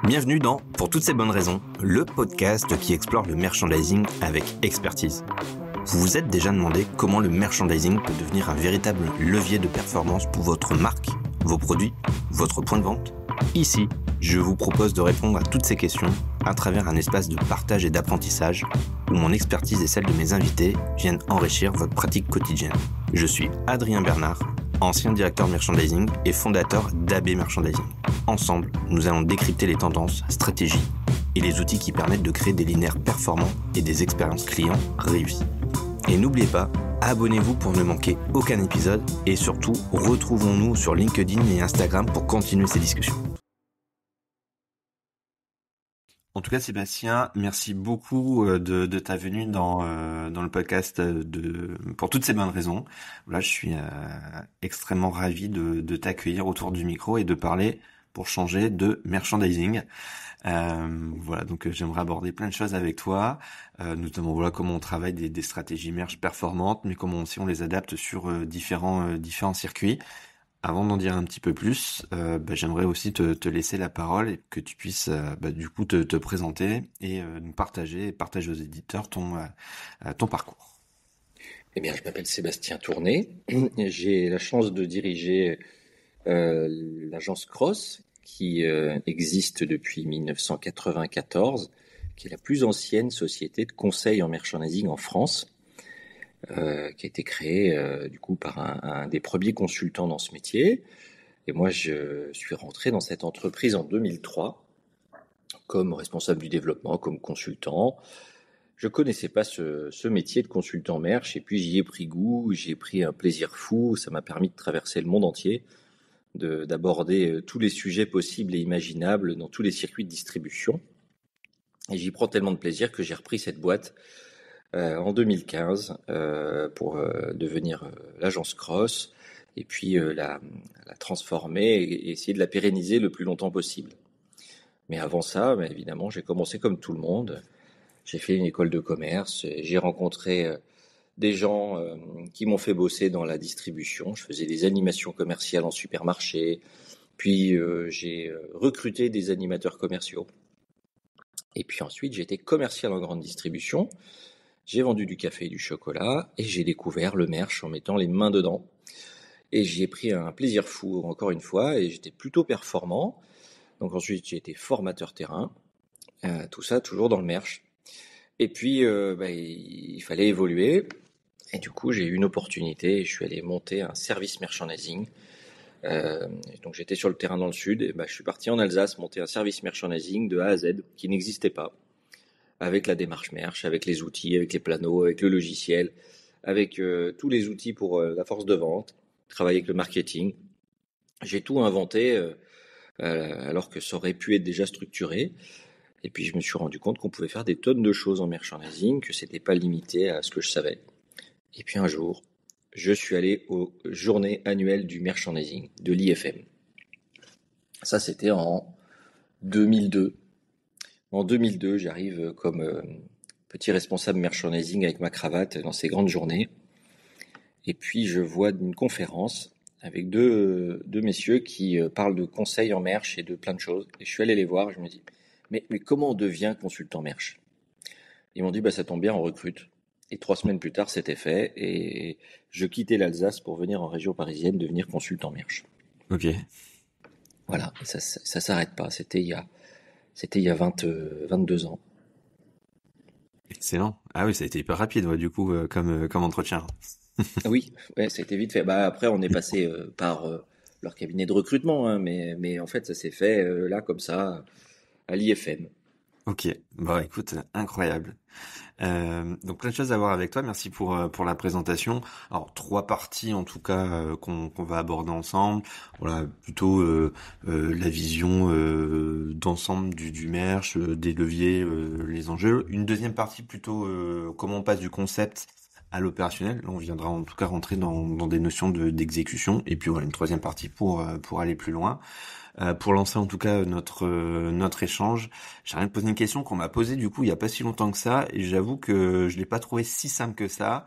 Bienvenue dans Pour toutes ces bonnes raisons, le podcast qui explore le merchandising avec expertise. Vous vous êtes déjà demandé comment le merchandising peut devenir un véritable levier de performance pour votre marque, vos produits, votre point de vente ? Ici, je vous propose de répondre à toutes ces questions à travers un espace de partage et d'apprentissage où mon expertise et celle de mes invités viennent enrichir votre pratique quotidienne. Je suis Adrien Bernard, ancien directeur merchandising et fondateur d'AB Merchandising. Ensemble, nous allons décrypter les tendances, stratégies et les outils qui permettent de créer des linéaires performants et des expériences clients réussies. Et n'oubliez pas, abonnez-vous pour ne manquer aucun épisode et surtout, retrouvons-nous sur LinkedIn et Instagram pour continuer ces discussions. En tout cas, Sébastien, merci beaucoup de ta venue dans le podcast pour toutes ces bonnes raisons. Voilà, je suis extrêmement ravi de t'accueillir autour du micro et de parler pour changer de merchandising. Voilà, donc j'aimerais aborder plein de choses avec toi, notamment voilà comment on travaille des stratégies merch performantes, mais comment aussi on les adapte sur différents circuits. Avant d'en dire un petit peu plus, j'aimerais aussi te laisser la parole et que tu puisses du coup te présenter et nous partager aux éditeurs ton parcours. Eh bien, je m'appelle Sébastien Tourné. J'ai la chance de diriger l'agence Cross qui existe depuis 1994, qui est la plus ancienne société de conseil en merchandising en France. Qui a été créé du coup par un des premiers consultants dans ce métier. Et moi, je suis rentré dans cette entreprise en 2003 comme responsable du développement, comme consultant. Je connaissais pas ce métier de consultant merch et puis j'y ai pris goût, j'y ai pris un plaisir fou. Ça m'a permis de traverser le monde entier, d'aborder tous les sujets possibles et imaginables dans tous les circuits de distribution. Et j'y prends tellement de plaisir que j'ai repris cette boîte en 2015 pour devenir l'agence Cross et puis la transformer et essayer de la pérenniser le plus longtemps possible. Mais avant ça, évidemment, j'ai commencé comme tout le monde. J'ai fait une école de commerce, j'ai rencontré des gens qui m'ont fait bosser dans la distribution. Je faisais des animations commerciales en supermarché, puis j'ai recruté des animateurs commerciaux. Et puis ensuite, j'ai été commercial en grande distribution. J'ai vendu du café et du chocolat et j'ai découvert le merch en mettant les mains dedans. Et j'y ai pris un plaisir fou encore une fois et j'étais plutôt performant. Donc ensuite j'ai été formateur terrain, tout ça toujours dans le merch. Et puis il fallait évoluer et du coup j'ai eu une opportunité et je suis allé monter un service merchandising. Donc j'étais sur le terrain dans le sud et je suis parti en Alsace monter un service merchandising de A à Z qui n'existait pas. Avec la démarche merch, avec les outils, avec les planos, avec le logiciel, avec tous les outils pour la force de vente, travailler avec le marketing. J'ai tout inventé alors que ça aurait pu être déjà structuré. Et puis je me suis rendu compte qu'on pouvait faire des tonnes de choses en merchandising, que c'était pas limité à ce que je savais. Et puis un jour, je suis allé aux journées annuelles du merchandising de l'IFM. Ça, c'était en 2002. En 2002, j'arrive comme petit responsable merchandising avec ma cravate dans ces grandes journées. Et puis, je vois une conférence avec deux messieurs qui parlent de conseils en merch et de plein de choses. Et je suis allé les voir et je me dis, mais comment on devient consultant merch ? Ils m'ont dit, ça tombe bien, on recrute. Et 3 semaines plus tard, c'était fait. Et je quittais l'Alsace pour venir en région parisienne devenir consultant merch. Ok. Voilà, et ça s'arrête pas. C'était il y a 22 ans. Excellent. Ah oui, ça a été hyper rapide, du coup, comme entretien. Oui, ouais, ça a été vite fait. Après, on est passé par leur cabinet de recrutement, hein, mais en fait, ça s'est fait là, comme ça, à l'IFM. Ok, écoute, incroyable. Donc plein de choses à voir avec toi. Merci pour la présentation. Alors 3 parties en tout cas qu'on va aborder ensemble. Voilà, plutôt la vision d'ensemble du merch, des leviers, les enjeux. Une deuxième partie plutôt comment on passe du concept à l'opérationnel. Là, on viendra en tout cas rentrer dans des notions d'exécution. Et puis voilà, une troisième partie pour aller plus loin. Pour lancer en tout cas notre échange, j'aimerais te poser une question qu'on m'a posée du coup il y a pas si longtemps que ça et j'avoue que je l'ai pas trouvé si simple que ça.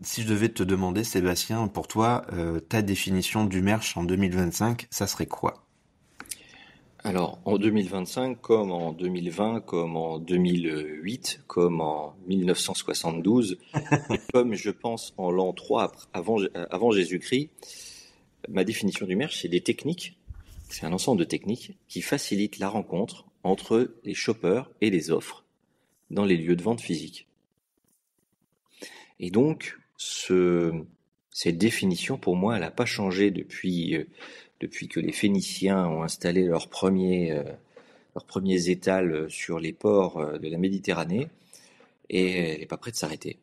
Si je devais te demander, Sébastien, pour toi, ta définition du merch en 2025, ça serait quoi ? Alors, en 2025, comme en 2020, comme en 2008, comme en 1972, et comme je pense en l'an 3 avant Jésus-Christ, ma définition du merge, c'est des techniques, c'est un ensemble de techniques qui facilitent la rencontre entre les shoppers et les offres dans les lieux de vente physiques. Et donc, cette définition, pour moi, elle n'a pas changé depuis que les Phéniciens ont installé leurs premiers étals sur les ports de la Méditerranée, et elle n'est pas prête de s'arrêter.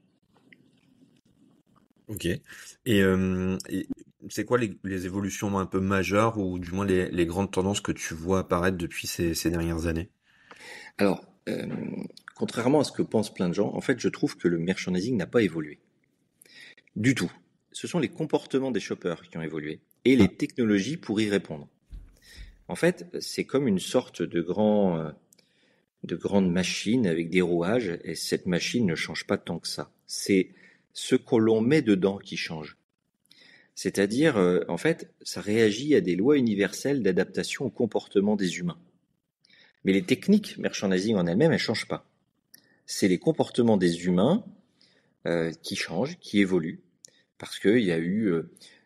Ok. Et c'est quoi les évolutions un peu majeures ou du moins les grandes tendances que tu vois apparaître depuis ces dernières années? Alors, contrairement à ce que pensent plein de gens, en fait, je trouve que le merchandising n'a pas évolué. Du tout. Ce sont les comportements des shoppers qui ont évolué et les technologies pour y répondre. En fait, c'est comme une sorte de grande machine avec des rouages, et cette machine ne change pas tant que ça. C'est ce que l'on met dedans qui change. C'est-à-dire, en fait, ça réagit à des lois universelles d'adaptation au comportement des humains. Mais les techniques merchandising en elles-mêmes, elles changent pas. C'est les comportements des humains qui changent, qui évoluent, parce qu'il y a eu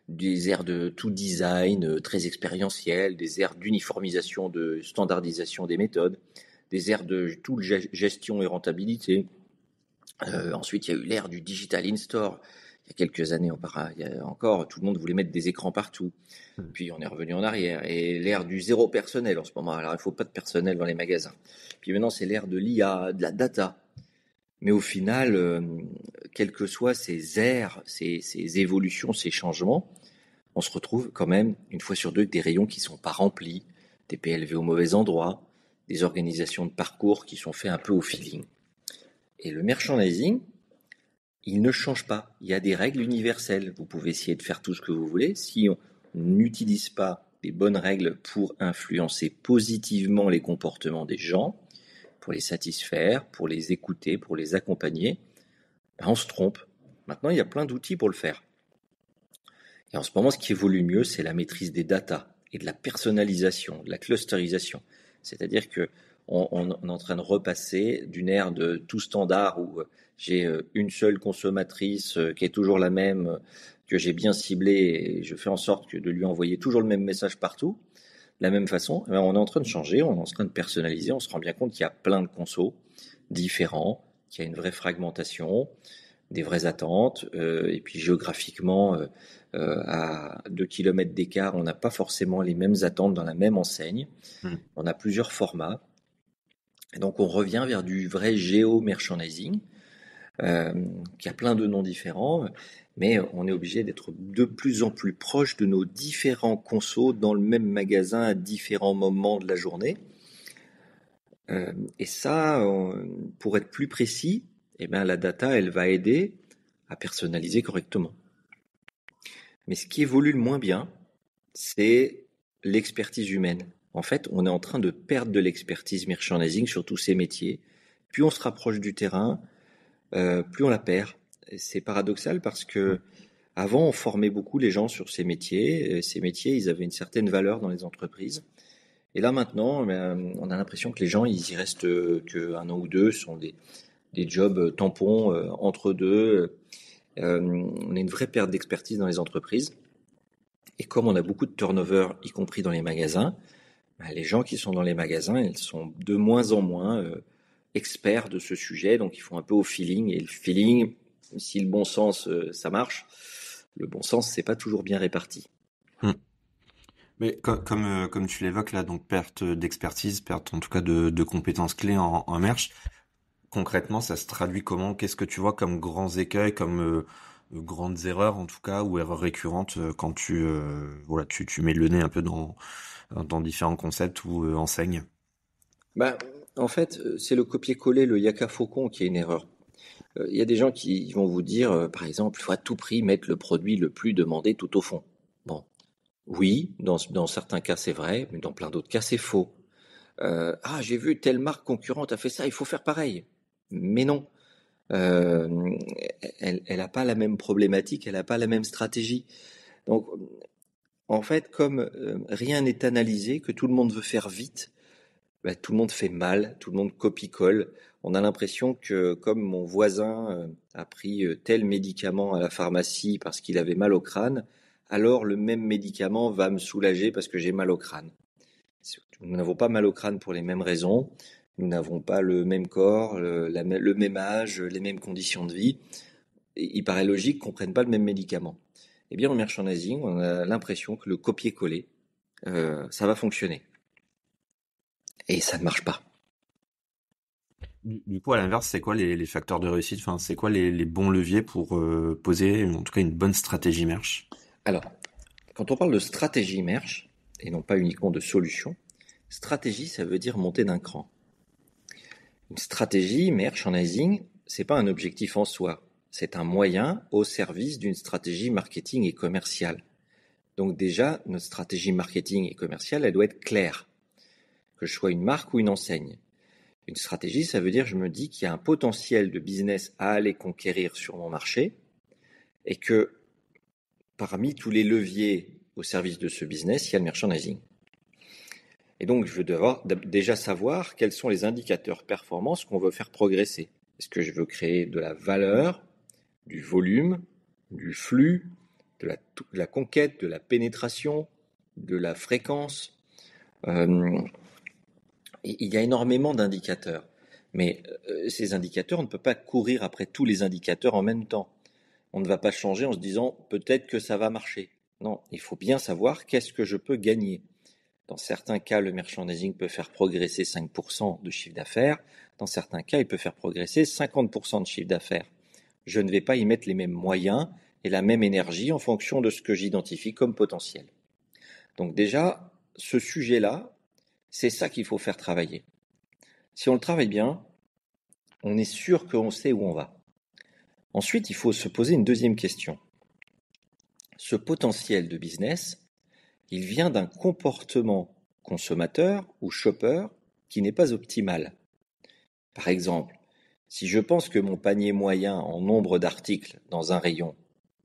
des ères de tout design très expérientiel, des ères d'uniformisation, de standardisation des méthodes, des ères de toute gestion et rentabilité. Ensuite, il y a eu l'ère du digital in-store. Il y a quelques années encore, tout le monde voulait mettre des écrans partout. Puis on est revenu en arrière. Et l'ère du zéro personnel en ce moment. Alors il ne faut pas de personnel dans les magasins. Puis maintenant, c'est l'ère de l'IA, de la data. Mais au final, quelles que soient ces ères, ces évolutions, ces changements, on se retrouve quand même, une fois sur deux, avec des rayons qui ne sont pas remplis, des PLV au mauvais endroit, des organisations de parcours qui sont faits un peu au feeling. Et le merchandising, il ne change pas. Il y a des règles universelles. Vous pouvez essayer de faire tout ce que vous voulez. Si on n'utilise pas les bonnes règles pour influencer positivement les comportements des gens, pour les satisfaire, pour les écouter, pour les accompagner, ben on se trompe. Maintenant, il y a plein d'outils pour le faire. Et en ce moment, ce qui évolue mieux, c'est la maîtrise des datas et de la personnalisation, de la clusterisation. C'est-à-dire que on est en train de repasser d'une ère de tout standard où j'ai une seule consommatrice qui est toujours la même, que j'ai bien ciblée et je fais en sorte de lui envoyer toujours le même message partout. De la même façon, on est en train de changer, on est en train de personnaliser, on se rend bien compte qu'il y a plein de consos différents, qu'il y a une vraie fragmentation, des vraies attentes, et puis géographiquement, à 2 kilomètres d'écart, on n'a pas forcément les mêmes attentes dans la même enseigne. On a plusieurs formats. Et donc on revient vers du vrai géo-merchandising, qui a plein de noms différents, mais on est obligé d'être de plus en plus proche de nos différents consos dans le même magasin à différents moments de la journée. Et ça, pour être plus précis, eh ben, la data, elle va aider à personnaliser correctement. Mais ce qui évolue le moins bien, c'est l'expertise humaine. En fait, on est en train de perdre de l'expertise merchandising sur tous ces métiers. Plus on se rapproche du terrain, plus on la perd. Et c'est paradoxal parce que avant, on formait beaucoup les gens sur ces métiers. Ces métiers, ils avaient une certaine valeur dans les entreprises. Et là maintenant, on a l'impression que les gens, ils y restent qu'un an ou deux, ce sont des jobs tampons entre deux. On a une vraie perte d'expertise dans les entreprises. Et comme on a beaucoup de turnover, y compris dans les magasins, les gens qui sont dans les magasins, ils sont de moins en moins experts de ce sujet, donc ils font un peu au feeling. Et le feeling, si le bon sens, ça marche, le bon sens, c'est pas toujours bien réparti. Mais comme tu l'évoques là, donc perte d'expertise, perte en tout cas de compétences clés en merch. Concrètement, ça se traduit comment? Qu'est-ce que tu vois comme grands écueils, comme grandes erreurs en tout cas, ou erreurs récurrentes quand tu mets le nez un peu dans différents concepts ou enseignes? Bah, en fait, c'est le copier-coller, le yaka faucon qui est une erreur. Il y a des gens qui vont vous dire, par exemple, il faut à tout prix mettre le produit le plus demandé tout au fond. Bon, oui, dans certains cas c'est vrai, mais dans plein d'autres cas c'est faux. J'ai vu telle marque concurrente a fait ça, il faut faire pareil. Mais non, euh, elle n'a pas la même problématique, elle n'a pas la même stratégie. Donc, en fait, comme rien n'est analysé, que tout le monde veut faire vite, tout le monde fait mal, tout le monde copie-colle. On a l'impression que comme mon voisin a pris tel médicament à la pharmacie parce qu'il avait mal au crâne, alors le même médicament va me soulager parce que j'ai mal au crâne. Nous n'avons pas mal au crâne pour les mêmes raisons. Nous n'avons pas le même corps, le même âge, les mêmes conditions de vie. Il paraît logique qu'on ne prenne pas le même médicament. Eh bien, en merchandising, on a l'impression que le copier-coller, ça va fonctionner. Et ça ne marche pas. Du coup, à l'inverse, c'est quoi les facteurs de réussite? Enfin, c'est quoi les bons leviers pour poser, en tout cas, une bonne stratégie merch? Alors, quand on parle de stratégie merch, et non pas uniquement de solution, stratégie, ça veut dire monter d'un cran. Une stratégie merchandising, c'est pas un objectif en soi. C'est un moyen au service d'une stratégie marketing et commerciale. Donc déjà, notre stratégie marketing et commerciale, elle doit être claire. Que je sois une marque ou une enseigne. Une stratégie, ça veut dire je me dis qu'il y a un potentiel de business à aller conquérir sur mon marché et que parmi tous les leviers au service de ce business, il y a le merchandising. Et donc, je veux devoir déjà savoir quels sont les indicateurs performance qu'on veut faire progresser. Est-ce que je veux créer de la valeur, du volume, du flux, de la conquête, de la pénétration, de la fréquence. Il y a énormément d'indicateurs. Mais ces indicateurs, on ne peut pas courir après tous les indicateurs en même temps. On ne va pas changer en se disant peut-être que ça va marcher. Non, il faut bien savoir qu'est-ce que je peux gagner. Dans certains cas, le merchandising peut faire progresser 5% de chiffre d'affaires. Dans certains cas, il peut faire progresser 50% de chiffre d'affaires. Je ne vais pas y mettre les mêmes moyens et la même énergie en fonction de ce que j'identifie comme potentiel. Donc déjà, ce sujet-là, c'est ça qu'il faut faire travailler. Si on le travaille bien, on est sûr qu'on sait où on va. Ensuite, il faut se poser une deuxième question. Ce potentiel de business, il vient d'un comportement consommateur ou shopper qui n'est pas optimal. Par exemple, si je pense que mon panier moyen en nombre d'articles dans un rayon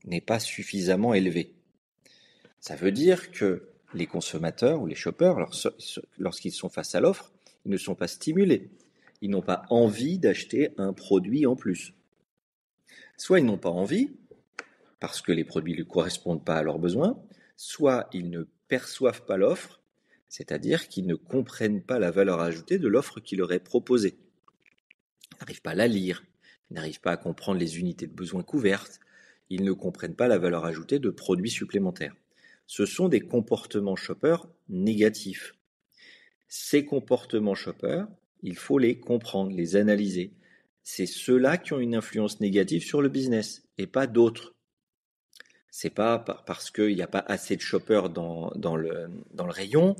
n'est pas suffisamment élevé, ça veut dire que les consommateurs ou les shoppers, lorsqu'ils sont face à l'offre, ils ne sont pas stimulés. Ils n'ont pas envie d'acheter un produit en plus. Soit ils n'ont pas envie, parce que les produits ne correspondent pas à leurs besoins, soit ils ne perçoivent pas l'offre, c'est-à-dire qu'ils ne comprennent pas la valeur ajoutée de l'offre qui leur est proposée. Ils n'arrivent pas à la lire, ils n'arrivent pas à comprendre les unités de besoin couvertes, ils ne comprennent pas la valeur ajoutée de produits supplémentaires. Ce sont des comportements shoppers négatifs. Ces comportements shoppers, il faut les comprendre, les analyser. C'est ceux-là qui ont une influence négative sur le business et pas d'autres. C'est pas parce qu'il n'y a pas assez de shoppers dans le rayon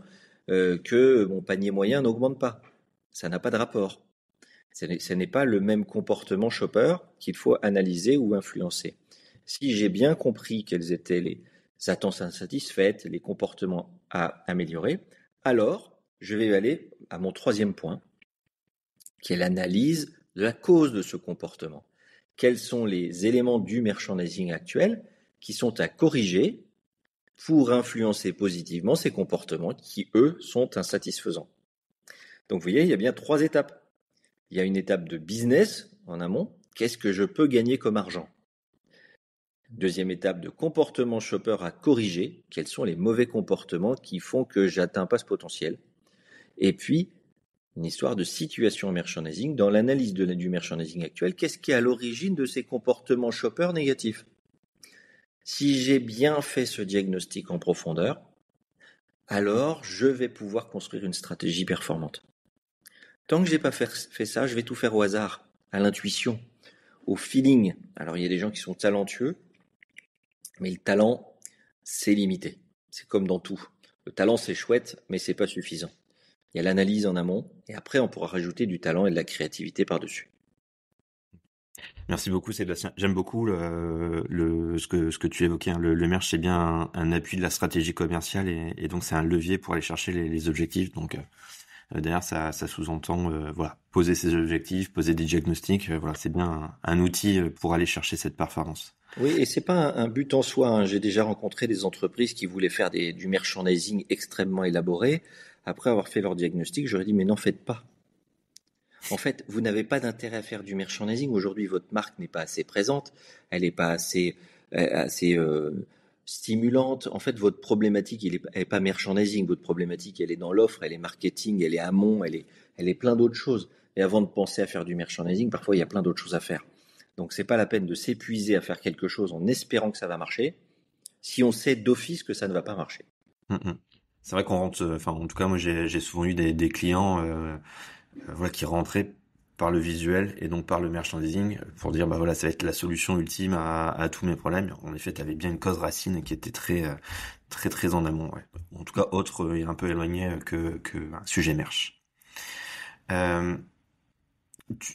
que mon panier moyen n'augmente pas. Ça n'a pas de rapport. Ce n'est pas le même comportement shopper qu'il faut analyser ou influencer. Si j'ai bien compris quelles étaient les attentes insatisfaites, les comportements à améliorer, alors je vais aller à mon troisième point, qui est l'analyse de la cause de ce comportement. Quels sont les éléments du merchandising actuel qui sont à corriger pour influencer positivement ces comportements qui, eux, sont insatisfaisants. Donc, vous voyez, il y a bien 3 étapes. Il y a une étape de business en amont. Qu'est-ce que je peux gagner comme argent? Deuxième étape de comportement shopper à corriger. Quels sont les mauvais comportements qui font que j'atteins pas ce potentiel? Et puis, une histoire de situation merchandising. Dans l'analyse du merchandising actuel, qu'est-ce qui est à l'origine de ces comportements shopper négatifs? Si j'ai bien fait ce diagnostic en profondeur, alors je vais pouvoir construire une stratégie performante. Tant que j'ai pas fait ça, je vais tout faire au hasard, à l'intuition, au feeling. Alors il y a des gens qui sont talentueux, mais le talent, c'est limité. C'est comme dans tout. Le talent, c'est chouette, mais c'est pas suffisant. Il y a l'analyse en amont, et après on pourra rajouter du talent et de la créativité par-dessus. Merci beaucoup Sébastien. J'aime beaucoup ce que tu évoquais. Hein. Le merch, c'est bien un appui de la stratégie commerciale et donc c'est un levier pour aller chercher les objectifs. Donc derrière ça sous-entend voilà, poser ses objectifs, poser des diagnostics. Voilà, c'est bien un outil pour aller chercher cette performance. Oui, et c'est pas un but en soi. Hein. J'ai déjà rencontré des entreprises qui voulaient faire du merchandising extrêmement élaboré. après avoir fait leur diagnostic, j'aurais dit mais n'en faites pas. En fait, vous n'avez pas d'intérêt à faire du merchandising. Aujourd'hui, votre marque n'est pas assez présente, elle n'est pas assez stimulante. En fait, votre problématique, elle est pas merchandising. Votre problématique, elle est dans l'offre, elle est marketing, elle est amont, elle est plein d'autres choses. Et avant de penser à faire du merchandising, parfois, il y a plein d'autres choses à faire. Donc, c'est pas la peine de s'épuiser à faire quelque chose en espérant que ça va marcher, si on sait d'office que ça ne va pas marcher. C'est vrai qu'on rentre, enfin en tout cas moi j'ai souvent eu des clients voilà qui rentraient par le visuel et donc par le merchandising pour dire bah voilà ça va être la solution ultime à tous mes problèmes. En effet, tu avais bien une cause racine qui était très en amont. Ouais. En tout cas autre et un peu éloigné que un sujet merch.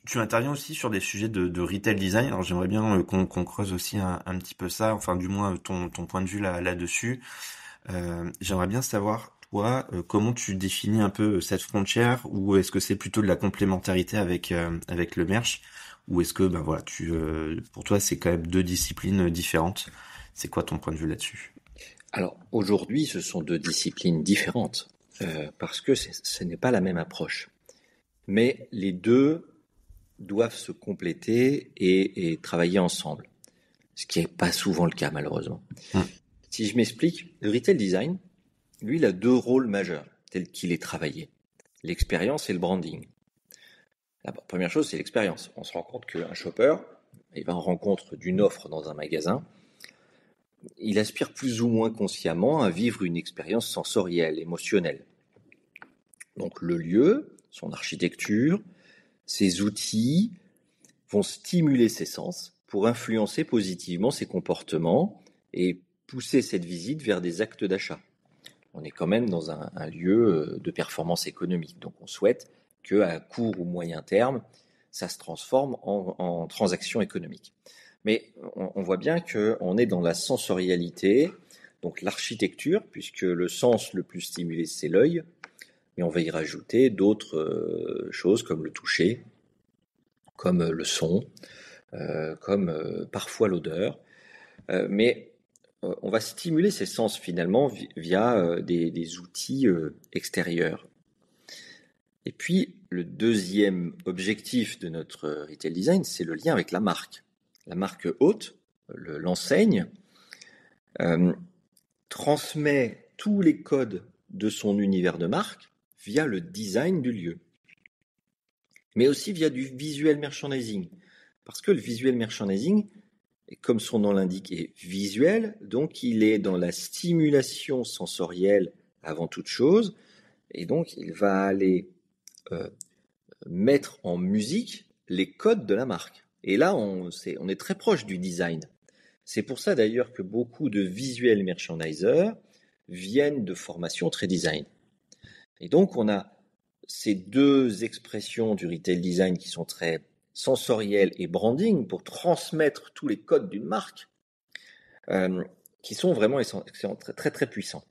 Tu interviens aussi sur des sujets de retail design. Alors j'aimerais bien qu'on creuse aussi un petit peu ça, enfin du moins ton point de vue là-dessus. J'aimerais bien savoir, toi, comment tu définis un peu cette frontière, ou est-ce que c'est plutôt de la complémentarité avec le merch, ou est-ce que ben voilà, pour toi c'est quand même deux disciplines différentes. C'est quoi ton point de vue là-dessus? Alors aujourd'hui, ce sont deux disciplines différentes parce que ce n'est pas la même approche. Mais les deux doivent se compléter et travailler ensemble, ce qui n'est pas souvent le cas malheureusement. Si je m'explique, le retail design, lui, il a deux rôles majeurs tels qu'il est travaillé, l'expérience et le branding. La première chose, c'est l'expérience. On se rend compte qu'un shopper, il va en rencontre d'une offre dans un magasin, il aspire plus ou moins consciemment à vivre une expérience sensorielle, émotionnelle. Donc le lieu, son architecture, ses outils vont stimuler ses sens pour influencer positivement ses comportements et pousser cette visite vers des actes d'achat. On est quand même dans un lieu de performance économique, donc on souhaite qu'à court ou moyen terme, ça se transforme en transaction économique. Mais on voit bien qu'on est dans la sensorialité, donc l'architecture, puisque le sens le plus stimulé, c'est l'œil, mais on va y rajouter d'autres choses comme le toucher, comme le son, comme parfois l'odeur. Mais on va stimuler ces sens finalement via des outils extérieurs. Et puis, le deuxième objectif de notre retail design, c'est le lien avec la marque. La marque hôte, l'enseigne, transmet tous les codes de son univers de marque via le design du lieu, mais aussi via du visuel merchandising. Parce que le visuel merchandising, comme son nom l'indique, est visuel, donc il est dans la stimulation sensorielle avant toute chose, et donc il va aller mettre en musique les codes de la marque. Et là, on est très proche du design. C'est pour ça d'ailleurs que beaucoup de visual merchandisers viennent de formations très design. Et donc on a ces deux expressions du retail design qui sont très sensorielles et branding pour transmettre tous les codes d'une marque qui sont vraiment très très puissants.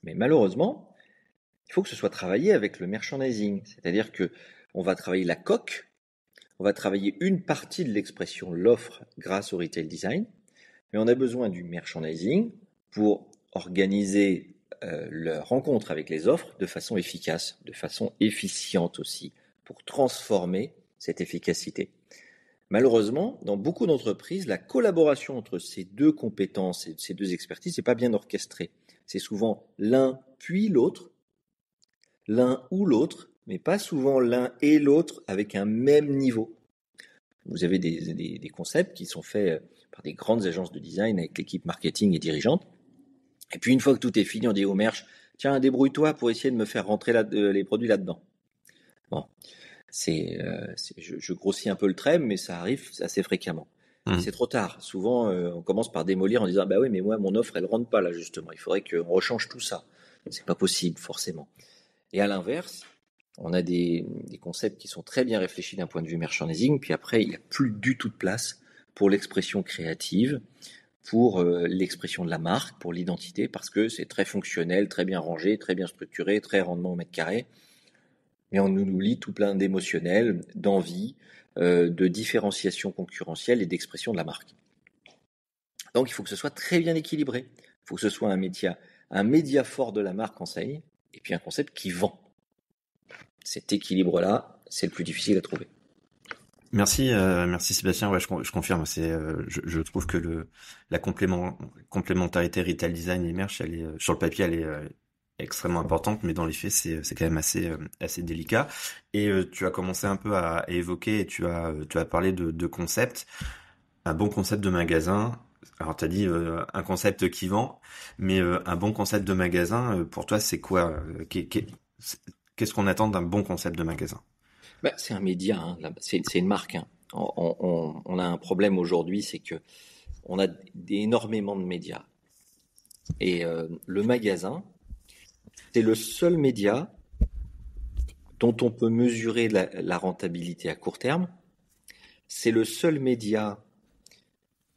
Mais malheureusement, il faut que ce soit travaillé avec le merchandising, c'est-à-dire que on va travailler la coque, on va travailler une partie de l'expression, l'offre, grâce au retail design, mais on a besoin du merchandising pour organiser la rencontre avec les offres de façon efficace, de façon efficiente aussi, pour transformer cette efficacité. Malheureusement, dans beaucoup d'entreprises, la collaboration entre ces deux compétences et ces deux expertises n'est pas bien orchestrée. C'est souvent l'un puis l'autre, l'un ou l'autre, mais pas souvent l'un et l'autre avec un même niveau. Vous avez des concepts qui sont faits par des grandes agences de design avec l'équipe marketing et dirigeante. Et puis une fois que tout est fini, on dit au merch, tiens, débrouille-toi pour essayer de me faire rentrer les produits là-dedans. Bon, je grossis un peu le trait, mais ça arrive assez fréquemment. C'est trop tard. Souvent, on commence par démolir en disant, bah oui, mais moi, mon offre, elle rentre pas là, justement. Il faudrait qu'on rechange tout ça. C'est pas possible, forcément. Et à l'inverse, on a des concepts qui sont très bien réfléchis d'un point de vue merchandising, puis après, il n'y a plus du tout de place pour l'expression créative, pour l'expression de la marque, pour l'identité, parce que c'est très fonctionnel, très bien rangé, très bien structuré, très rendement au mètre carré. Mais on nous oublie tout plein d'émotionnel, d'envie, de différenciation concurrentielle et d'expression de la marque. Donc il faut que ce soit très bien équilibré. Il faut que ce soit un média fort de la marque enseigne et puis un concept qui vend. Cet équilibre-là, c'est le plus difficile à trouver. Merci Sébastien. Ouais, je confirme. Je trouve que la complémentarité retail design et merch, elle est sur le papier, elle est extrêmement importante, mais dans les faits, c'est quand même assez délicat. Et tu as commencé un peu à évoquer, et tu as parlé de concept, un bon concept de magasin. Alors, tu as dit un concept qui vend, mais un bon concept de magasin, pour toi, c'est quoi? Qu'est-ce qu'on attend d'un bon concept de magasin? C'est un média, hein, c'est une marque. Hein. On a un problème aujourd'hui, c'est que on a énormément de médias. Et le magasin, c'est le seul média dont on peut mesurer la rentabilité à court terme. C'est le seul média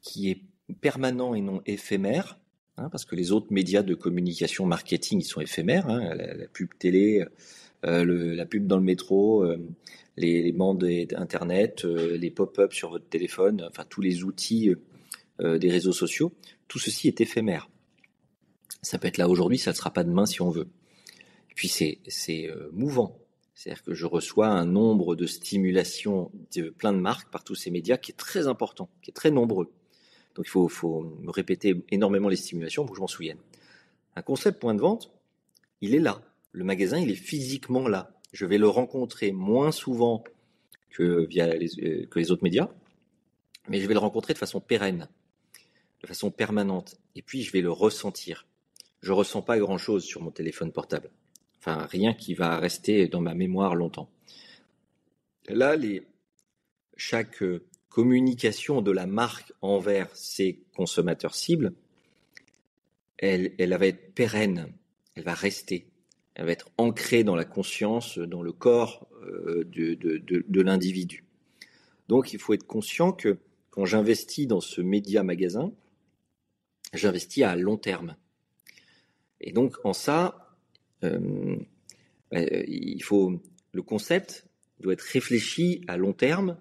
qui est permanent et non éphémère, hein, parce que les autres médias de communication marketing, ils sont éphémères. Hein, la pub télé, la pub dans le métro, les bandes internet, les pop-up sur votre téléphone, enfin tous les outils des réseaux sociaux, tout ceci est éphémère. Ça peut être là aujourd'hui, ça ne sera pas demain si on veut. Et puis c'est mouvant. C'est-à-dire que je reçois un nombre de stimulations de plein de marques par tous ces médias qui est très important, qui est très nombreux. Donc il faut me répéter énormément les stimulations pour que je m'en souvienne. Un concept point de vente, il est là. Le magasin, il est physiquement là. Je vais le rencontrer moins souvent que les autres médias, mais je vais le rencontrer de façon pérenne, de façon permanente. Et puis je vais le ressentir. Je ressens pas grand-chose sur mon téléphone portable. Enfin, rien qui va rester dans ma mémoire longtemps. Là, chaque communication de la marque envers ses consommateurs cibles, elle va être pérenne, elle va rester, elle va être ancrée dans la conscience, dans le corps de l'individu. Donc, il faut être conscient que quand j'investis dans ce média magasin, j'investis à long terme. Et donc, en ça, le concept doit être réfléchi à long terme,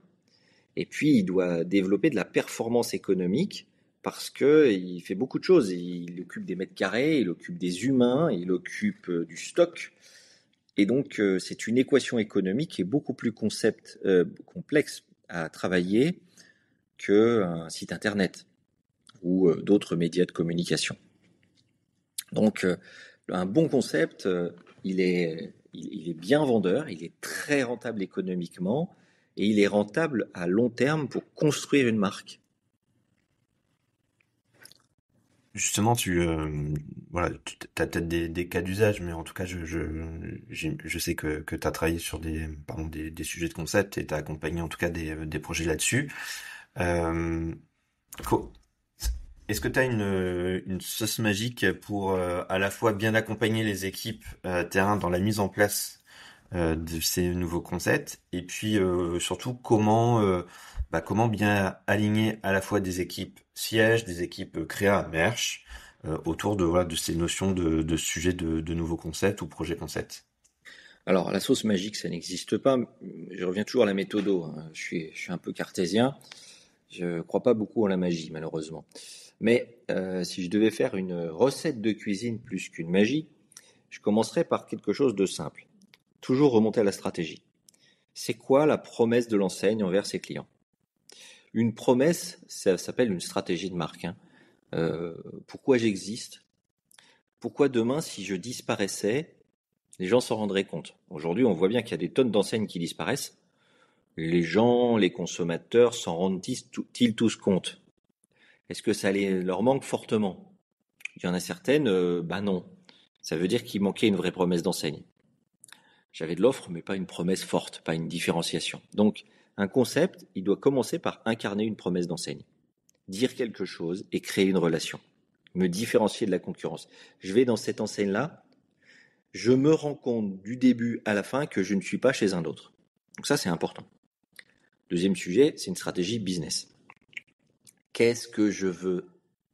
et puis il doit développer de la performance économique parce que il fait beaucoup de choses. Il occupe des mètres carrés, il occupe des humains, il occupe du stock. Et donc c'est une équation économique qui est beaucoup plus complexe à travailler qu'un site internet ou d'autres médias de communication. Donc un bon concept, il est bien vendeur, il est très rentable économiquement et il est rentable à long terme pour construire une marque. Justement, tu as peut-être des cas d'usage, mais en tout cas, je sais que tu as travaillé sur des sujets de concept et tu as accompagné en tout cas des projets là-dessus. Euh, Est-ce que tu as une sauce magique pour à la fois bien accompagner les équipes terrain dans la mise en place de ces nouveaux concepts et puis surtout comment bien aligner à la fois des équipes sièges, des équipes créa, merch autour de ces notions de sujets de nouveaux concepts ou projets concepts. Alors la sauce magique, ça n'existe pas. Je reviens toujours à la méthodo. Hein. Je suis un peu cartésien. Je crois pas beaucoup en la magie, malheureusement. Mais si je devais faire une recette de cuisine plus qu'une magie, je commencerais par quelque chose de simple. Toujours remonter à la stratégie. C'est quoi la promesse de l'enseigne envers ses clients? Une promesse, ça s'appelle une stratégie de marque. Hein. Pourquoi j'existe? Pourquoi demain, si je disparaissais, les gens s'en rendraient compte? Aujourd'hui, on voit bien qu'il y a des tonnes d'enseignes qui disparaissent. Les gens, les consommateurs s'en rendent-ils tous compte? Est-ce que ça leur manque fortement? Il y en a certaines, non. Ça veut dire qu'il manquait une vraie promesse d'enseigne. J'avais de l'offre, mais pas une promesse forte, pas une différenciation. Donc, un concept, il doit commencer par incarner une promesse d'enseigne. Dire quelque chose et créer une relation. Me différencier de la concurrence. Je vais dans cette enseigne-là, je me rends compte du début à la fin que je ne suis pas chez un autre. Donc ça, c'est important. Deuxième sujet, c'est une stratégie business. Qu'est-ce que je veux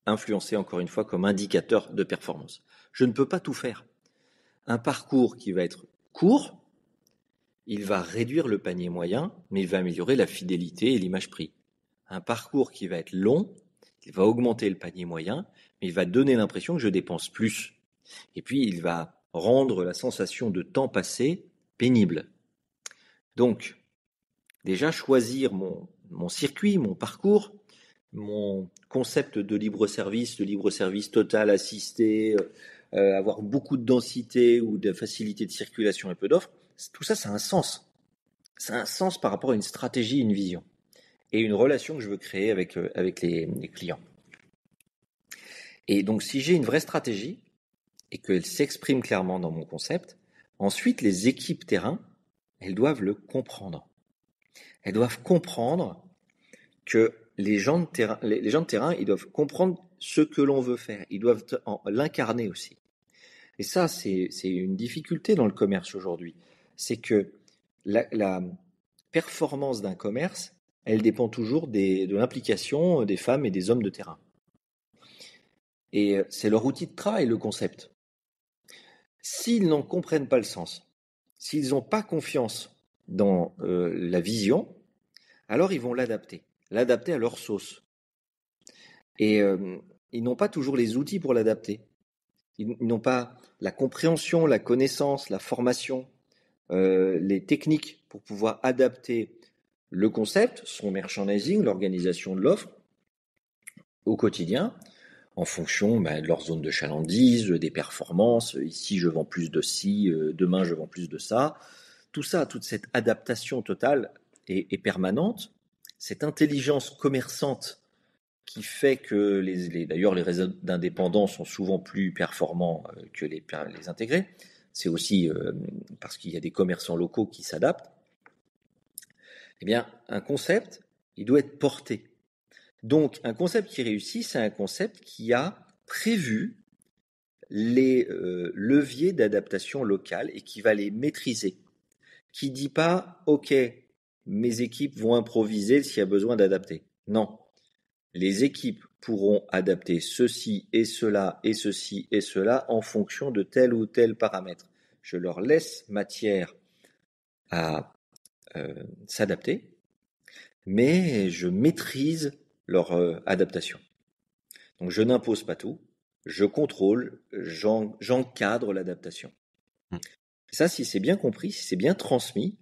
influencer, encore une fois, comme indicateur de performance? Je ne peux pas tout faire. Un parcours qui va être court, il va réduire le panier moyen, mais il va améliorer la fidélité et l'image prix. Un parcours qui va être long, il va augmenter le panier moyen, mais il va donner l'impression que je dépense plus. Et puis, il va rendre la sensation de temps passé pénible. Donc, déjà choisir mon circuit, mon parcours, mon concept de libre service total, assisté, avoir beaucoup de densité ou de facilité de circulation et peu d'offres, tout ça, ça a un sens. Ça a un sens par rapport à une stratégie, une vision et une relation que je veux créer avec les clients. Et donc, si j'ai une vraie stratégie et qu'elle s'exprime clairement dans mon concept, ensuite, les équipes terrain, elles doivent le comprendre. Elles doivent comprendre que les gens de terrain, ils doivent comprendre ce que l'on veut faire. Ils doivent l'incarner aussi. Et ça, c'est une difficulté dans le commerce aujourd'hui. C'est que la performance d'un commerce, elle dépend toujours de l'implication des femmes et des hommes de terrain. Et c'est leur outil de travail, le concept. S'ils n'en comprennent pas le sens, s'ils n'ont pas confiance dans la vision, alors ils vont l'adapter à leur sauce. Et ils n'ont pas toujours les outils pour l'adapter. Ils n'ont pas la compréhension, la connaissance, la formation, les techniques pour pouvoir adapter le concept, son merchandising, l'organisation de l'offre au quotidien, en fonction de leur zone de chalandise, des performances. Ici, je vends plus de ci, demain, je vends plus de ça. Tout ça, toute cette adaptation totale et permanente, cette intelligence commerçante qui fait que d'ailleurs les réseaux d'indépendants sont souvent plus performants que les intégrés. C'est aussi parce qu'il y a des commerçants locaux qui s'adaptent. Eh bien, un concept, il doit être porté. Donc, un concept qui réussit, c'est un concept qui a prévu les leviers d'adaptation locale et qui va les maîtriser. Qui dit pas, OK, mes équipes vont improviser s'il y a besoin d'adapter. Non. Les équipes pourront adapter ceci et cela et ceci et cela en fonction de tel ou tel paramètre. Je leur laisse matière à s'adapter, mais je maîtrise leur adaptation. Donc je n'impose pas tout, je contrôle, j'encadre l'adaptation. Ça, si c'est bien compris, si c'est bien transmis,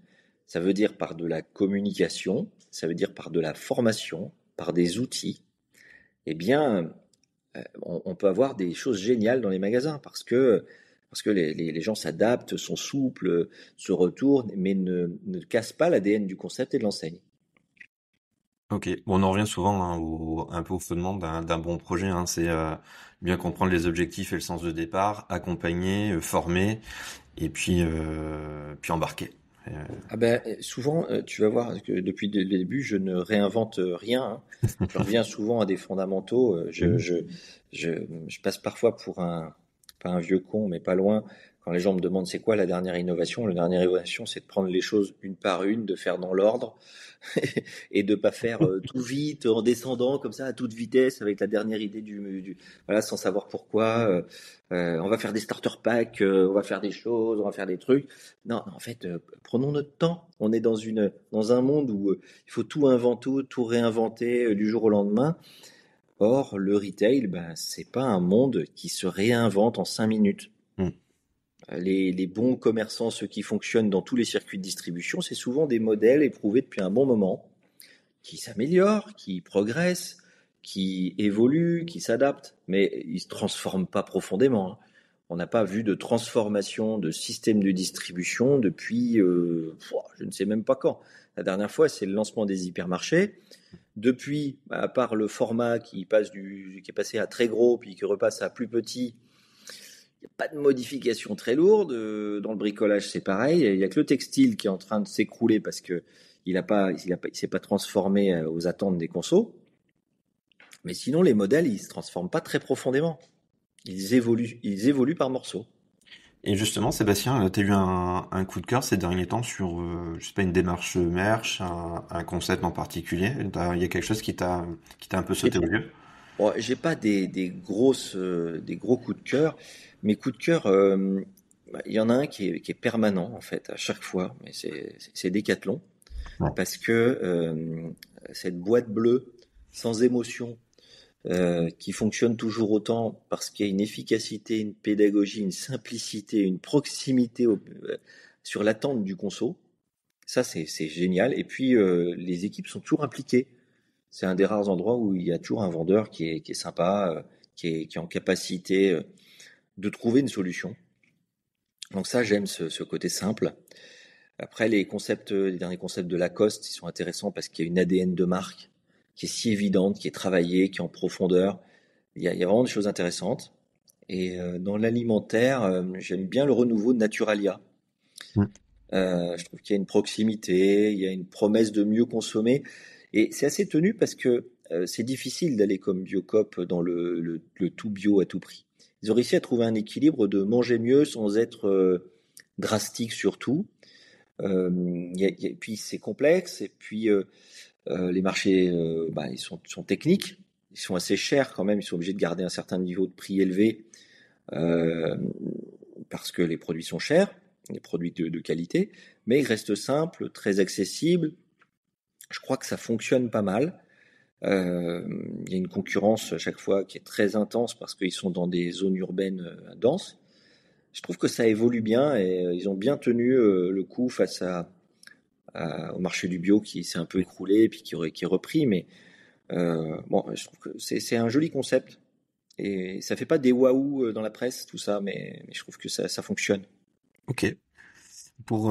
ça veut dire par de la communication, ça veut dire par de la formation, par des outils, eh bien, on peut avoir des choses géniales dans les magasins parce que les gens s'adaptent, sont souples, se retournent, mais ne cassent pas l'ADN du concept et de l'enseigne. Ok, bon, on en revient souvent un peu au fondement d'un bon projet. C'est bien comprendre les objectifs et le sens de départ, accompagner, former, et puis embarquer. Souvent, tu vas voir que depuis le début, je ne réinvente rien. Je reviens souvent à des fondamentaux. Je passe parfois pour pas un vieux con, mais pas loin. Quand les gens me demandent c'est quoi la dernière innovation, la dernière innovation, c'est de prendre les choses une par une, de faire dans l'ordre et de pas faire tout vite en descendant comme ça à toute vitesse avec la dernière idée voilà, sans savoir pourquoi. On va faire des starter packs, on va faire des choses, on va faire des trucs. Non, en fait, prenons notre temps. On est dans un monde où il faut tout inventer, tout réinventer du jour au lendemain. Or, le retail, c'est pas un monde qui se réinvente en 5 minutes. Les bons commerçants, ceux qui fonctionnent dans tous les circuits de distribution, c'est souvent des modèles éprouvés depuis un bon moment, qui s'améliorent, qui progressent, qui évoluent, qui s'adaptent, mais ils se transforment pas profondément. On n'a pas vu de transformation de système de distribution depuis je ne sais même pas quand. La dernière fois, c'est le lancement des hypermarchés. Depuis, à part le format qui est passé à très gros puis qui repasse à plus petit, il n'y a pas de modification très lourde. Dans le bricolage, c'est pareil. Il n'y a que le textile qui est en train de s'écrouler parce que il s'est pas transformé aux attentes des consos. Mais sinon, les modèles, ils se transforment pas très profondément. Ils évoluent par morceaux. Et justement, Sébastien, tu as eu un coup de cœur ces derniers temps sur, je sais pas, une démarche merch, un concept en particulier. Il y a quelque chose qui t'a un peu sauté aux yeux? Bon, j'ai pas des gros coups de cœur. Mes coups de cœur, il y en a un qui est permanent en fait à chaque fois, mais c'est Decathlon, Ouais. parce que cette boîte bleue sans émotion qui fonctionne toujours autant parce qu'il y a une efficacité, une pédagogie, une simplicité, une proximité sur l'attente du conso. Ça, c'est génial. Et puis, les équipes sont toujours impliquées. C'est un des rares endroits où il y a toujours un vendeur qui est sympa, qui est en capacité de trouver une solution. Donc ça, j'aime ce côté simple. Après, les derniers concepts de Lacoste, ils sont intéressants parce qu'il y a une ADN de marque qui est si évidente, qui est travaillée, qui est en profondeur. Il y a vraiment des choses intéressantes. Et dans l'alimentaire, j'aime bien le renouveau de Naturalia. Mm. Je trouve qu'il y a une proximité, il y a une promesse de mieux consommer. Et c'est assez tenu parce que c'est difficile d'aller comme Biocop dans le tout bio à tout prix. Ils ont réussi à trouver un équilibre de manger mieux sans être drastique sur tout. Puis c'est complexe, et puis les marchés, ils sont techniques, ils sont assez chers quand même, ils sont obligés de garder un certain niveau de prix élevé euh, parce que les produits sont chers, les produits de qualité, mais ils restent simples, très accessibles. Je crois que ça fonctionne pas mal. Il y a une concurrence à chaque fois qui est très intense parce qu'ils sont dans des zones urbaines denses. Je trouve que ça évolue bien et ils ont bien tenu le coup face au marché du bio qui s'est un peu écroulé et puis qui est repris. Mais bon, je trouve que c'est un joli concept et ça fait pas des waouh dans la presse tout ça, mais je trouve que ça fonctionne. Ok. Pour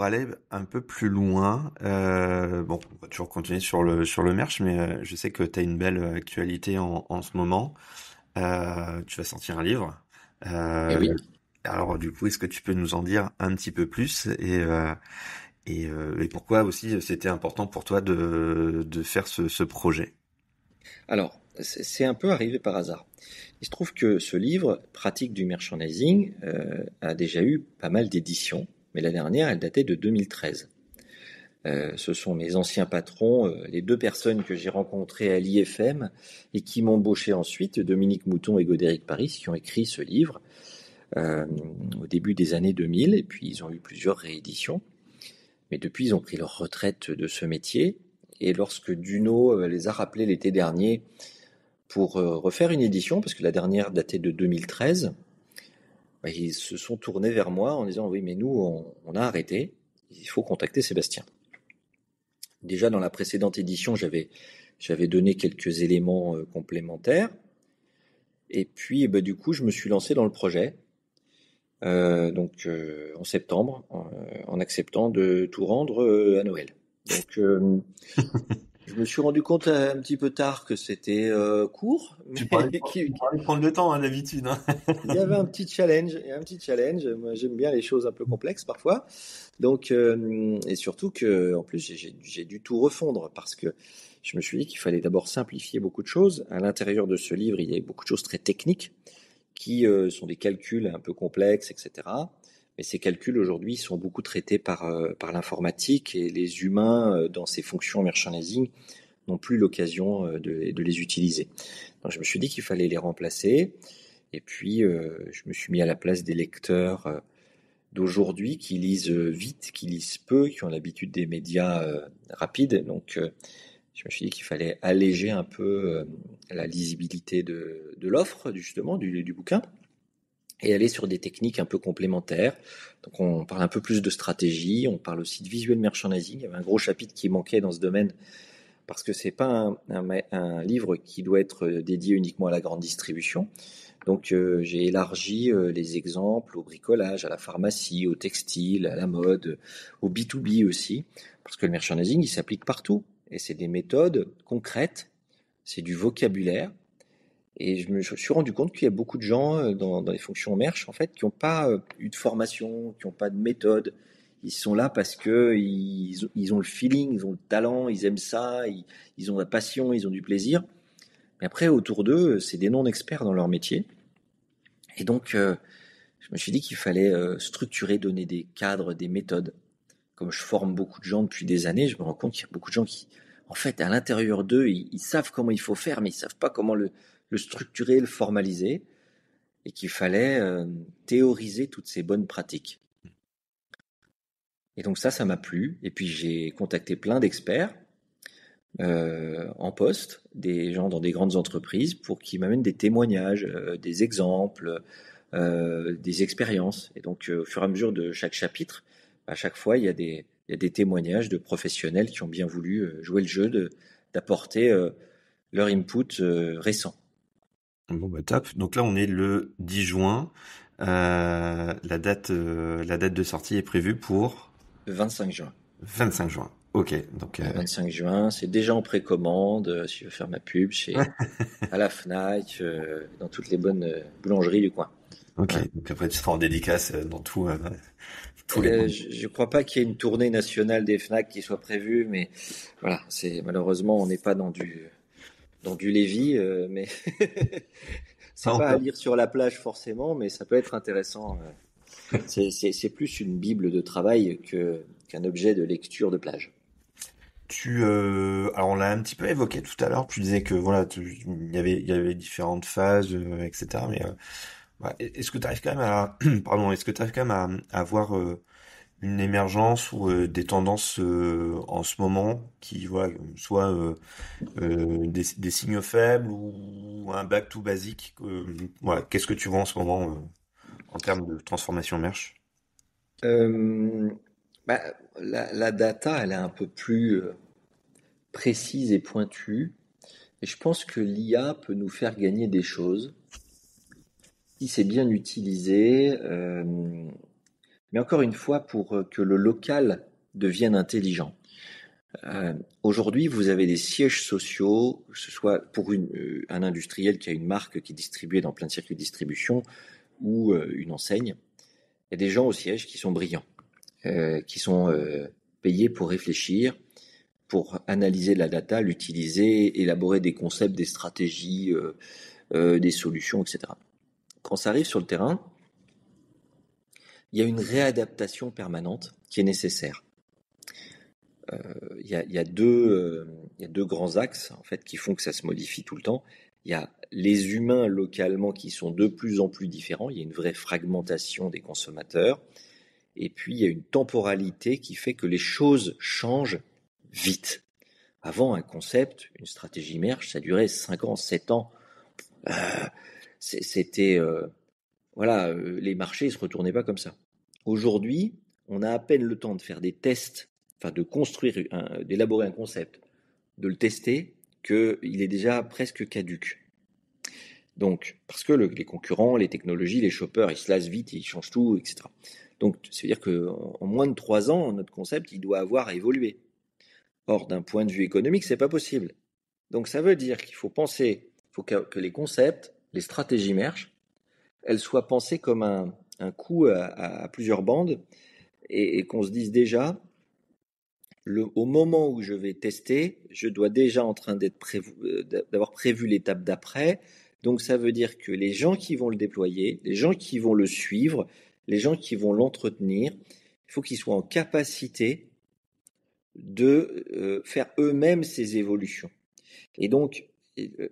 aller un peu plus loin, bon, on va toujours continuer sur le merch, mais je sais que tu as une belle actualité en ce moment. Tu vas sortir un livre. Et Euh, oui. alors du coup, est-ce que tu peux nous en dire un petit peu plus et pourquoi aussi c'était important pour toi de faire ce projet? Alors, c'est un peu arrivé par hasard. Il se trouve que ce livre, Pratique du merchandising, a déjà eu pas mal d'éditions, mais la dernière, elle datait de 2013. Ce sont mes anciens patrons, les deux personnes que j'ai rencontrées à l'IFM et qui m'ont embauché ensuite, Dominique Mouton et Godéric Paris, qui ont écrit ce livre euh, au début des années 2000, et puis ils ont eu plusieurs rééditions. Mais depuis, ils ont pris leur retraite de ce métier, et lorsque Duno les a rappelés l'été dernier pour refaire une édition, parce que la dernière datait de 2013, ils se sont tournés vers moi en disant oui, mais nous, on a arrêté, il faut contacter Sébastien. Déjà dans la précédente édition, j'avais donné quelques éléments complémentaires, et puis du coup, je me suis lancé dans le projet. En septembre, en acceptant de tout rendre à Noël. Donc je me suis rendu compte un petit peu tard que c'était court, mais Tu parlais de prendre le temps, hein, d'habitude, hein. il y avait un petit challenge. Il y a un petit challenge. Moi, j'aime bien les choses un peu complexes parfois. Donc, et surtout que, en plus, j'ai dû tout refondre parce que je me suis dit qu'il fallait d'abord simplifier beaucoup de choses. À l'intérieur de ce livre, il y a beaucoup de choses très techniques qui sont des calculs un peu complexes, etc. Mais ces calculs aujourd'hui sont beaucoup traités par l'informatique et les humains dans ces fonctions merchandising n'ont plus l'occasion de les utiliser. Donc je me suis dit qu'il fallait les remplacer et puis je me suis mis à la place des lecteurs d'aujourd'hui qui lisent vite, qui lisent peu, qui ont l'habitude des médias rapides. Donc je me suis dit qu'il fallait alléger un peu la lisibilité de l'offre, justement, du bouquin, et aller sur des techniques un peu complémentaires. Donc on parle un peu plus de stratégie, on parle aussi de visual merchandising. Il y avait un gros chapitre qui manquait dans ce domaine, parce que c'est pas un livre qui doit être dédié uniquement à la grande distribution. Donc j'ai élargi les exemples au bricolage, à la pharmacie, au textile, à la mode, au B2B aussi, parce que le merchandising, il s'applique partout. Et c'est des méthodes concrètes, c'est du vocabulaire. Et je me suis rendu compte qu'il y a beaucoup de gens dans les fonctions merch, en fait, qui n'ont pas eu de formation, qui n'ont pas de méthode. Ils sont là parce que ils ont le feeling, ils ont le talent, ils aiment ça, ils ont la passion, ils ont du plaisir. Mais après, autour d'eux, c'est des non-experts dans leur métier. Et donc, je me suis dit qu'il fallait structurer, donner des cadres, des méthodes. Comme je forme beaucoup de gens depuis des années, je me rends compte qu'il y a beaucoup de gens qui, en fait, à l'intérieur d'eux, ils savent comment il faut faire, mais ils savent pas comment le structurer, le formaliser, et qu'il fallait théoriser toutes ces bonnes pratiques. Et donc ça m'a plu. Et puis j'ai contacté plein d'experts en poste, des gens dans des grandes entreprises, pour qu'ils m'amènent des témoignages, des exemples, des expériences. Et donc, au fur et à mesure de chaque chapitre, à chaque fois, il y a des témoignages de professionnels qui ont bien voulu jouer le jeu d'apporter leur input récent. Bon, bah, top. Donc là, on est le 10 juin. La date de sortie est prévue pour Le 25 juin. 25 juin. Ok. Donc, Le 25 juin, c'est déjà en précommande, si je veux faire ma pub, à la Fnac, dans toutes les bonnes boulangeries du coin. ok. Ouais. Donc après, tu seras en dédicace dans tous les points. Je ne crois pas qu'il y ait une tournée nationale des Fnac qui soit prévue, mais voilà, malheureusement, on n'est pas dans du Lévis, mais Ça, c'est on pas à peut. lire sur la plage forcément, mais ça peut être intéressant. C'est plus une bible de travail qu'un objet de lecture de plage. Alors on l'a un petit peu évoqué tout à l'heure. Tu disais que voilà, il y avait différentes phases, etc. Mais ouais, est-ce que tu arrives quand même à, pardon, est-ce que tu arrives quand même à avoir une émergence ou des tendances en ce moment qui, voilà, soit des signaux faibles ou un back to basique. Voilà, qu'est-ce que tu vois en ce moment en termes de transformation merch? Euh, bah, la data, elle est un peu plus précise et pointue, et je pense que l'IA peut nous faire gagner des choses si c'est bien utilisé. Mais encore une fois, pour que le local devienne intelligent. Aujourd'hui, vous avez des sièges sociaux, que ce soit pour un industriel qui a une marque qui est distribuée dans plein de circuits de distribution ou une enseigne. Il y a des gens au siège qui sont brillants, qui sont payés pour réfléchir, pour analyser la data, l'utiliser, élaborer des concepts, des stratégies, des solutions, etc. Quand ça arrive sur le terrain, il y a une réadaptation permanente qui est nécessaire. Il y a deux grands axes en fait qui font que ça se modifie tout le temps. Il y a les humains localement qui sont de plus en plus différents. Il y a une vraie fragmentation des consommateurs. Et puis il y a une temporalité qui fait que les choses changent vite. Avant, un concept, une stratégie merge, ça durait 5 ans, 7 ans. Euh, C'était voilà, les marchés ne se retournaient pas comme ça. Aujourd'hui, on a à peine le temps de faire des tests, enfin de construire, d'élaborer un concept, de le tester, qu'il est déjà presque caduque. Donc, parce que les concurrents, les technologies, les shoppers, ils se lassent vite, ils changent tout, etc. Donc, ça veut dire qu'en moins de 3 ans, notre concept, il doit avoir évolué. Or, d'un point de vue économique, c'est pas possible. Donc, ça veut dire qu'il faut penser, il faut que les concepts, les stratégies mergent, elles soient pensées comme un coup à plusieurs bandes et qu'on se dise déjà, au moment où je vais tester, je dois déjà en train d'avoir prévu l'étape d'après. Donc ça veut dire que les gens qui vont le déployer, les gens qui vont le suivre, les gens qui vont l'entretenir, il faut qu'ils soient en capacité de faire eux-mêmes ces évolutions. Et donc,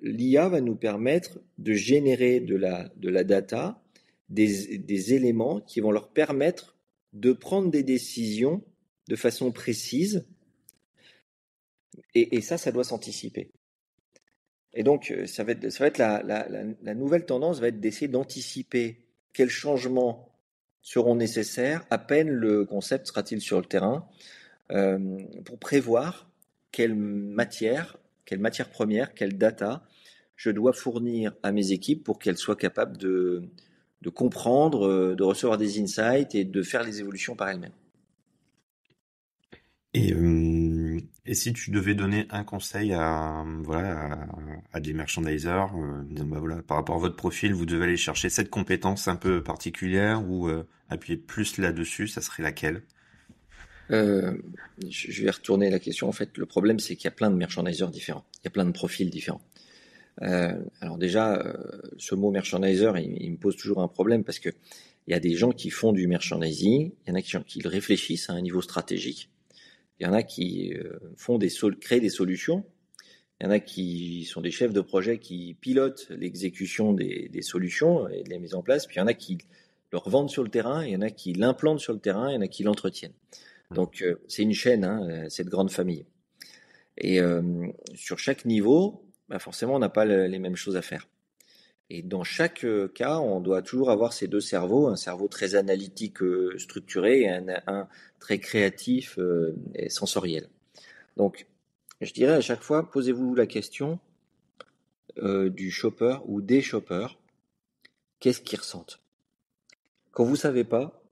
l'IA va nous permettre de générer de la data, des éléments qui vont leur permettre de prendre des décisions de façon précise, et ça doit s'anticiper. Et donc, ça va être la nouvelle tendance va être d'essayer d'anticiper quels changements seront nécessaires à peine le concept sera-t-il sur le terrain, pour prévoir quelle matière première, quelle data je dois fournir à mes équipes pour qu'elles soient capables de comprendre, de recevoir des insights et de faire les évolutions par elles-mêmes. Et si tu devais donner un conseil à des merchandisers, disant, bah voilà, par rapport à votre profil, vous devez aller chercher cette compétence un peu particulière ou appuyer plus là-dessus, ça serait laquelle? Euh, je vais retourner la question. En fait, le problème, c'est qu'il y a plein de merchandisers différents. Il y a plein de profils différents. Alors déjà, ce mot merchandiser, il me pose toujours un problème parce que il y a des gens qui font du merchandising, il y en a qui le réfléchissent à un niveau stratégique, il y en a qui créent des solutions, il y en a qui sont des chefs de projet qui pilotent l'exécution des solutions et de les mises en place, puis il y en a qui le revendent sur le terrain, il y en a qui l'implantent sur le terrain, il y en a qui l'entretiennent. Donc c'est une chaîne, hein, cette grande famille. Et sur chaque niveau, bah forcément, on n'a pas les mêmes choses à faire. Et dans chaque cas, on doit toujours avoir ces deux cerveaux, un cerveau très analytique, structuré, et un très créatif et sensoriel. Donc, je dirais à chaque fois, posez-vous la question du shopper ou des shoppers, qu'est-ce qu'ils ressentent? Quand vous savez pas,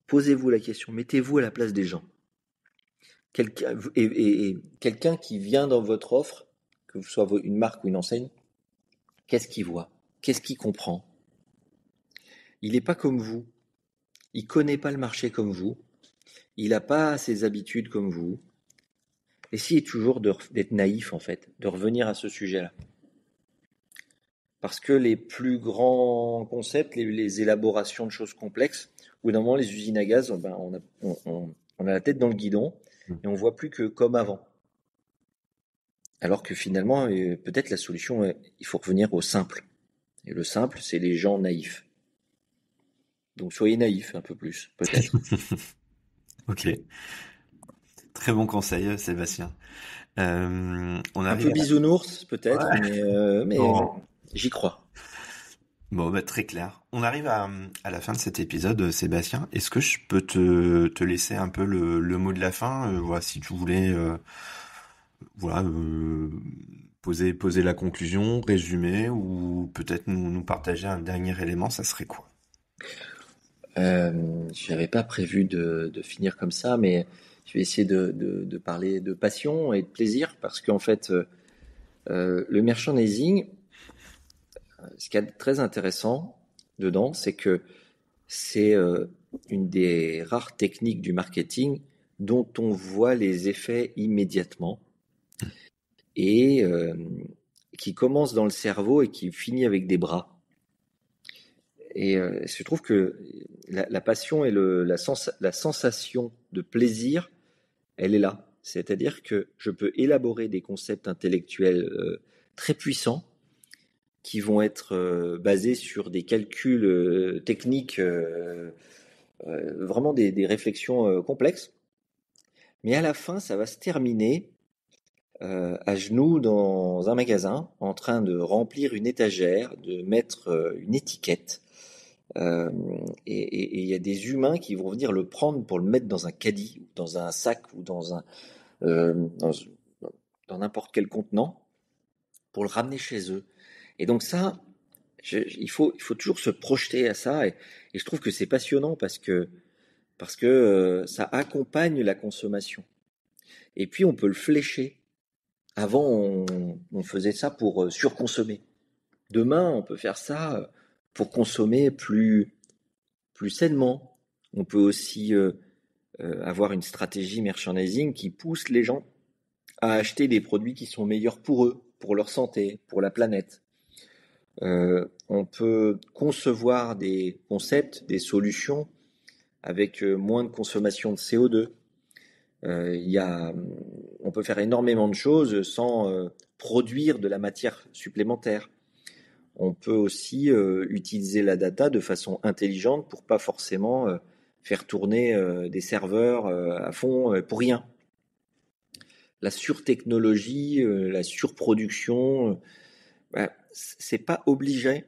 posez-vous la question, mettez-vous à la place des gens. Et quelqu'un qui vient dans votre offre, que ce soit une marque ou une enseigne, qu'est-ce qu'il voit? Qu'est-ce qu'il comprend? Il n'est pas comme vous. Il connaît pas le marché comme vous. Il n'a pas ses habitudes comme vous. Essayez toujours d'être naïf, en fait, de revenir à ce sujet-là. Parce que les plus grands concepts, les élaborations de choses complexes, au bout d'un moment, les usines à gaz, ben, on a la tête dans le guidon et on voit plus que comme avant. Alors que finalement, peut-être la solution, il faut revenir au simple. Et le simple, c'est les gens naïfs. Donc soyez naïfs un peu plus, peut-être. Ok. Très bon conseil, Sébastien. On Un arrive peu bisounours, peut-être, Ouais. mais Bon. j'y crois. Bon, bah, très clair. On arrive à la fin de cet épisode, Sébastien. Est-ce que je peux te laisser un peu le mot de la fin? Voilà, si tu voulais voilà, poser la conclusion, résumer, ou peut-être nous partager un dernier élément, ça serait quoi? J'avais pas prévu de finir comme ça, mais je vais essayer de parler de passion et de plaisir parce qu'en fait, le merchandising, ce qui est très intéressant dedans, c'est que c'est une des rares techniques du marketing dont on voit les effets immédiatement et qui commence dans le cerveau et qui finit avec des bras. Et je trouve que la passion et la sensation de plaisir, elle est là. C'est-à-dire que je peux élaborer des concepts intellectuels très puissants qui vont être basés sur des calculs techniques, vraiment des réflexions complexes. Mais à la fin, ça va se terminer à genoux dans un magasin, en train de remplir une étagère, de mettre une étiquette. Et il y a des humains qui vont venir le prendre pour le mettre dans un caddie, ou dans un sac, ou euh, dans, dans n'importe quel contenant, pour le ramener chez eux. Et donc ça, il faut toujours se projeter à ça, et je trouve que c'est passionnant parce que ça accompagne la consommation. Et puis on peut le flécher. Avant, on faisait ça pour surconsommer. Demain, on peut faire ça pour consommer plus sainement. On peut aussi avoir une stratégie merchandising qui pousse les gens à acheter des produits qui sont meilleurs pour eux, pour leur santé, pour la planète. On peut concevoir des concepts, des solutions avec moins de consommation de CO2. On peut faire énormément de choses sans produire de la matière supplémentaire. On peut aussi utiliser la data de façon intelligente pour pas forcément faire tourner des serveurs à fond pour rien. La surtechnologie, la surproduction, c'est pas obligé.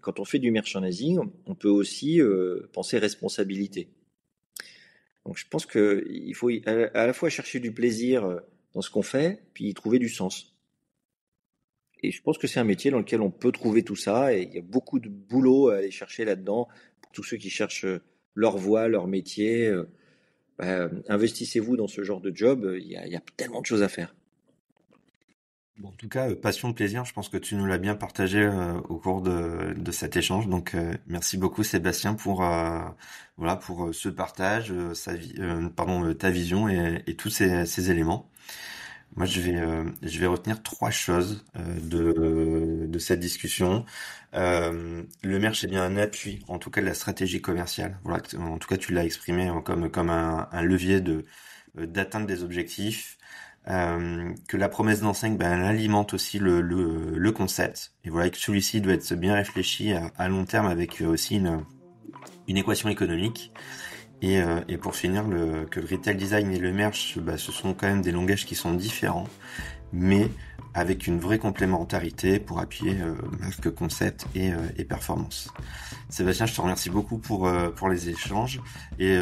Quand on fait du merchandising, on peut aussi penser responsabilité. Donc je pense qu'il faut à la fois chercher du plaisir dans ce qu'on fait, puis y trouver du sens. Et je pense que c'est un métier dans lequel on peut trouver tout ça, et il y a beaucoup de boulot à aller chercher là-dedans pour tous ceux qui cherchent leur voie, leur métier. Investissez-vous dans ce genre de job, il y a tellement de choses à faire. Bon, en tout cas, passion de plaisir, je pense que tu nous l'as bien partagé au cours de cet échange. Donc, merci beaucoup Sébastien pour voilà pour ce partage, ta vision et tous ces éléments. Moi, je vais retenir trois choses de cette discussion. Le merch est bien un appui, en tout cas de la stratégie commerciale. Voilà, en tout cas, tu l'as exprimé comme un levier d'atteinte des objectifs. Que la promesse d'enseigne, ben, elle alimente aussi le concept. Et voilà, que celui-ci doit être bien réfléchi à long terme avec aussi une équation économique. Et pour finir, que le retail design et le merch, ce sont quand même des langages qui sont différents, mais avec une vraie complémentarité pour appuyer marque, concept et performance. Sébastien, je te remercie beaucoup pour les échanges. Et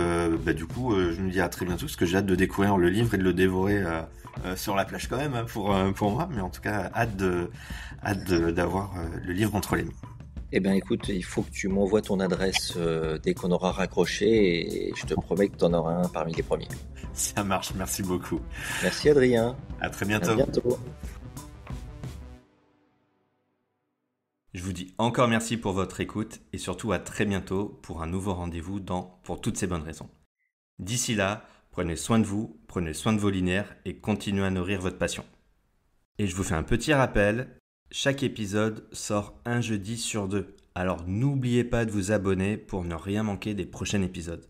du coup, je me dis à très bientôt, parce que j'ai hâte de découvrir le livre et de le dévorer sur la plage quand même, hein, pour moi. Mais en tout cas, hâte d'avoir le livre entre les mains. Eh bien, écoute, il faut que tu m'envoies ton adresse dès qu'on aura raccroché et je te promets que tu en auras un parmi les premiers. Ça marche, merci beaucoup. Merci Adrien. À très bientôt. À bientôt. Je vous dis encore merci pour votre écoute et surtout à très bientôt pour un nouveau rendez-vous dans Pour toutes ces bonnes raisons. D'ici là, prenez soin de vous, prenez soin de vos linéaires et continuez à nourrir votre passion. Et je vous fais un petit rappel, chaque épisode sort un jeudi sur 2. Alors n'oubliez pas de vous abonner pour ne rien manquer des prochains épisodes.